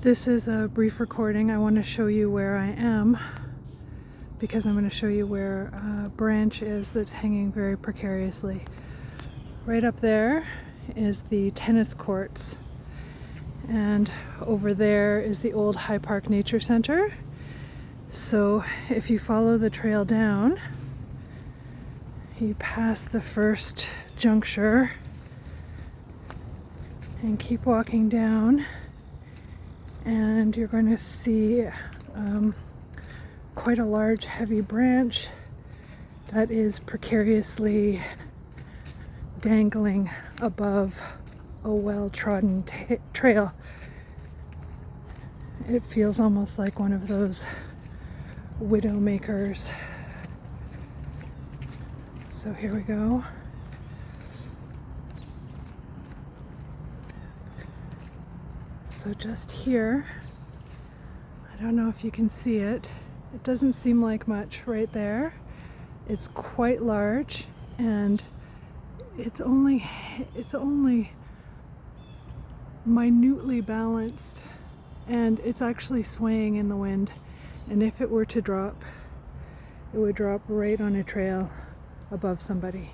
This is a brief recording. I want to show you where I am because I'm going to show you where a branch is that's hanging very precariously. Right up there is the tennis courts, and over there is the old High Park Nature Center. So if you follow the trail down, you pass the first juncture and keep walking down, and you're going to see quite a large heavy branch that is precariously dangling above a well-trodden trail. It feels almost like one of those widow makers. So here we go. So just here, I don't know if you can see it. It doesn't seem like much right there. It's quite large, and it's only minutely balanced, and it's actually swaying in the wind. And if it were to drop, it would drop right on a trail above somebody.